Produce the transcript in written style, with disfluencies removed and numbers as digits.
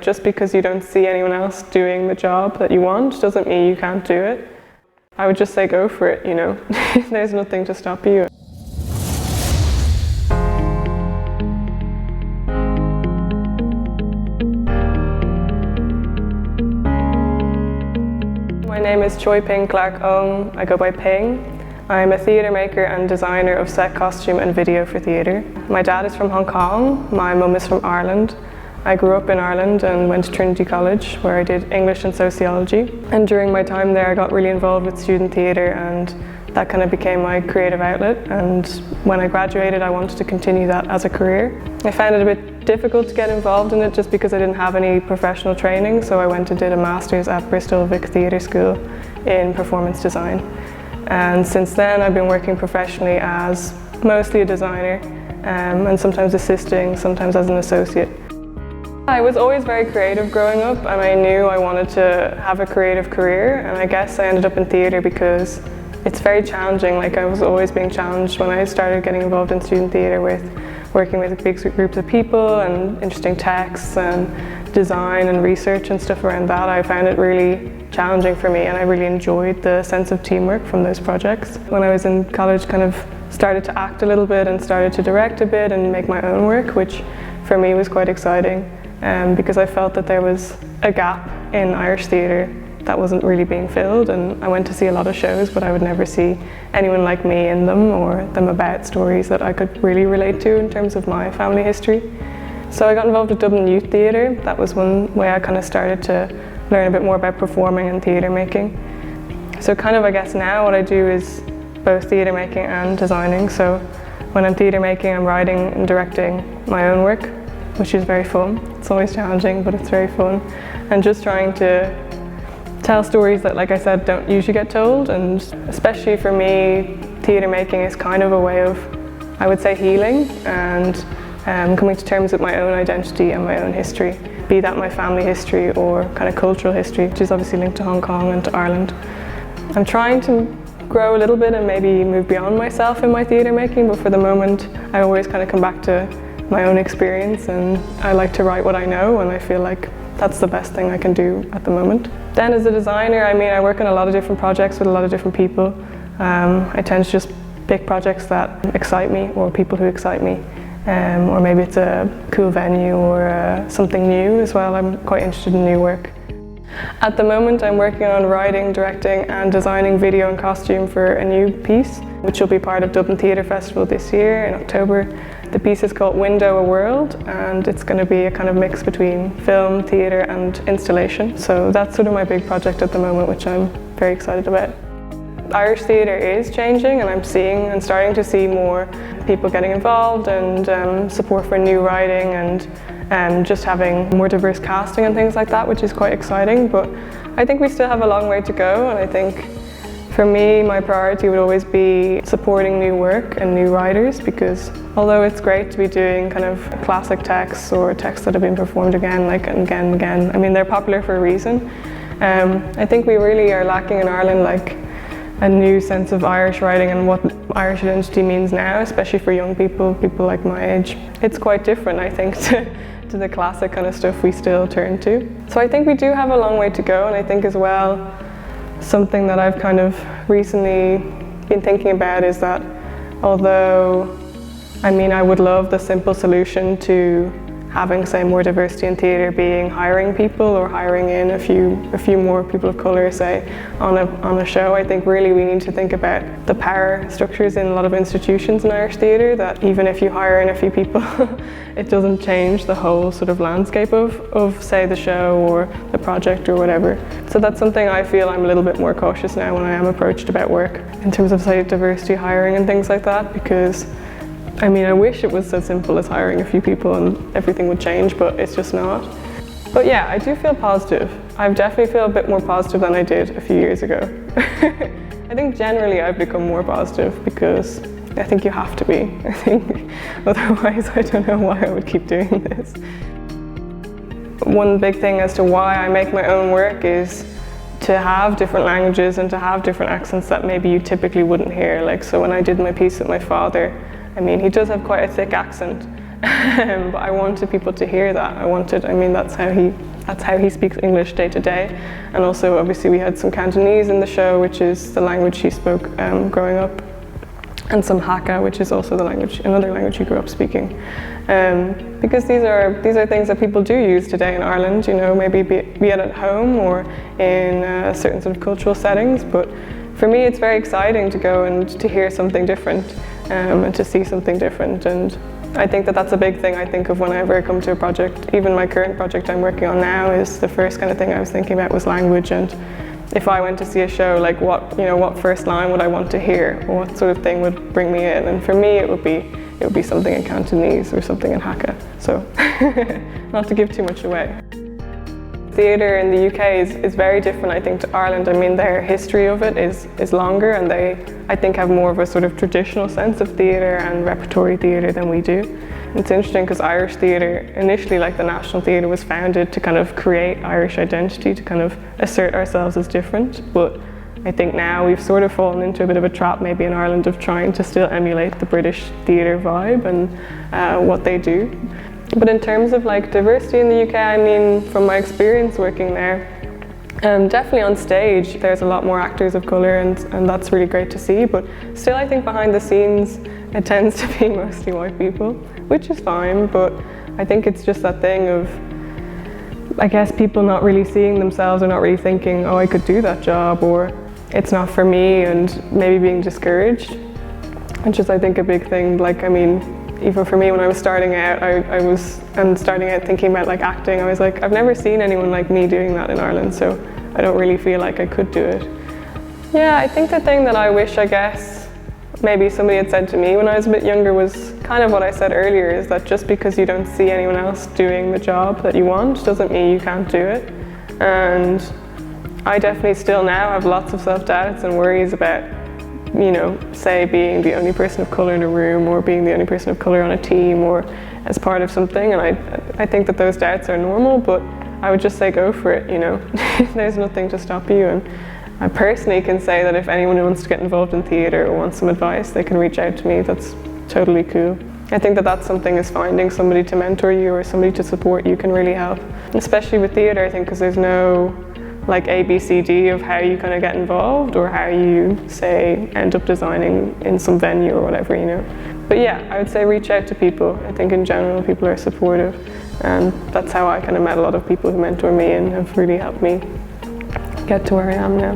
just because you don't see anyone else doing the job that you want doesn't mean you can't do it. I would just say go for it, you know. There's nothing to stop you. My name is Choy-Ping Clarke-Ng. I go by Ping. I'm a theatre maker and designer of set costume and video for theatre. My dad is from Hong Kong, my mum is from Ireland. I grew up in Ireland and went to Trinity College where I did English and sociology. And during my time there I got really involved with student theatre, and that kind of became my creative outlet. And when I graduated I wanted to continue that as a career. I found it a bit difficult to get involved in it just because I didn't have any professional training, so I went and did a master's at Bristol Vic Theatre School in performance design. And since then I've been working professionally as mostly a designer and sometimes assisting, sometimes as an associate. I was always very creative growing up, and I knew I wanted to have a creative career, and I guess I ended up in theatre because it's very challenging. Like, I was always being challenged when I started getting involved in student theatre with working with big groups of people and interesting texts and design and research and stuff around that. I found it really challenging for me, and I really enjoyed the sense of teamwork from those projects. When I was in college, kind of started to act a little bit and started to direct a bit and make my own work, which for me was quite exciting because I felt that there was a gap in Irish theatre that wasn't really being filled. And I went to see a lot of shows, but I would never see anyone like me in them or them about stories that I could really relate to in terms of my family history. So I got involved with Dublin Youth Theatre. That was one way I kind of started to learn a bit more about performing and theatre making. So kind of, I guess now what I do is both theatre making and designing. So when I'm theatre making, I'm writing and directing my own work, which is very fun. It's always challenging, but it's very fun. And just trying to tell stories that, like I said, don't usually get told. And especially for me, theatre making is kind of a way of, I would say, healing and coming to terms with my own identity and my own history, be that my family history or kind of cultural history, which is obviously linked to Hong Kong and to Ireland. I'm trying to grow a little bit and maybe move beyond myself in my theatre making, but for the moment I always kind of come back to my own experience, and I like to write what I know, and I feel like that's the best thing I can do at the moment. Then as a designer, I mean, I work on a lot of different projects with a lot of different people. I tend to just pick projects that excite me or people who excite me. Or maybe it's a cool venue or something new as well. I'm quite interested in new work. At the moment I'm working on writing, directing and designing video and costume for a new piece, which will be part of Dublin Theatre Festival this year in October. The piece is called Window a World, and it's going to be a kind of mix between film, theatre and installation. So that's sort of my big project at the moment, which I'm very excited about. Irish theatre is changing, and I'm seeing and starting to see more people getting involved and support for new writing and just having more diverse casting and things like that, which is quite exciting. But I think we still have a long way to go, and I think for me my priority would always be supporting new work and new writers, because although it's great to be doing kind of classic texts or texts that have been performed again, like and again and again, I mean they're popular for a reason. I think we really are lacking in Ireland like a new sense of Irish writing and what Irish identity means now, especially for young people like my age. It's quite different, I think, to the classic kind of stuff we still turn to. So I think we do have a long way to go, and I think as well, something that I've kind of recently been thinking about is that although, I mean, I would love the simple solution to having, say, more diversity in theatre being hiring people or hiring in a few more people of colour, say, on a show. I think really we need to think about the power structures in a lot of institutions in Irish theatre, that even if you hire in a few people, it doesn't change the whole sort of landscape of say, the show or the project or whatever. So that's something I feel I'm a little bit more cautious now when I am approached about work in terms of, say, diversity hiring and things like that, because I mean, I wish it was so simple as hiring a few people and everything would change, but it's just not. But yeah, I do feel positive. I definitely feel a bit more positive than I did a few years ago. I think generally I've become more positive because I think you have to be. I think otherwise I don't know why I would keep doing this. One big thing as to why I make my own work is to have different languages and to have different accents that maybe you typically wouldn't hear. Like, so when I did my piece with my father, I mean, he does have quite a thick accent, but I wanted people to hear that. I mean, that's how he that's how he speaks English day to day. And also obviously we had some Cantonese in the show, which is the language he spoke growing up, and some Hakka, which is also another language he grew up speaking. Because these are things that people do use today in Ireland, you know, maybe be it at home or in certain sort of cultural settings. But for me, it's very exciting to go and to hear something different and to see something different. And I think that that's a big thing I think of whenever I come to a project. Even my current project I'm working on now is the first kind of thing I was thinking about was language. And if I went to see a show, like what first line would I want to hear, or what sort of thing would bring me in? And for me, it would be something in Cantonese or something in Hakka. So, not to give too much away. Theatre in the UK is very different, I think, to Ireland. I mean, their history of it is longer, and they, I think, have more of a sort of traditional sense of theatre and repertory theatre than we do. It's interesting because Irish theatre, initially like the National Theatre, was founded to kind of create Irish identity, to kind of assert ourselves as different. But I think now we've sort of fallen into a bit of a trap maybe in Ireland of trying to still emulate the British theatre vibe and what they do. But in terms of like diversity in the UK, I mean, from my experience working there, definitely on stage there's a lot more actors of colour, and that's really great to see. But still, I think behind the scenes it tends to be mostly white people, which is fine. But I think it's just that thing of, I guess, people not really seeing themselves or not really thinking, oh, I could do that job, or it's not for me, and maybe being discouraged, which is, I think, a big thing. Like, I mean, even for me when I was starting out, I was starting out thinking about like acting. I was like, I've never seen anyone like me doing that in Ireland, so I don't really feel like I could do it. Yeah, I think the thing that I wish, I guess, maybe somebody had said to me when I was a bit younger was kind of what I said earlier, is that just because you don't see anyone else doing the job that you want doesn't mean you can't do it. And I definitely still now have lots of self-doubts and worries about, you know, say being the only person of colour in a room, or being the only person of colour on a team, or as part of something. And I think that those doubts are normal, but I would just say go for it, you know. There's nothing to stop you. And I personally can say that if anyone wants to get involved in theatre or wants some advice, they can reach out to me. That's totally cool. I think that that's something, is finding somebody to mentor you or somebody to support you can really help. Especially with theatre, I think, because there's no like ABCD of how you kind of get involved, or how you, say, end up designing in some venue or whatever, you know. But yeah, I would say reach out to people. I think in general people are supportive, and that's how I kind of met a lot of people who mentor me and have really helped me get to where I am now.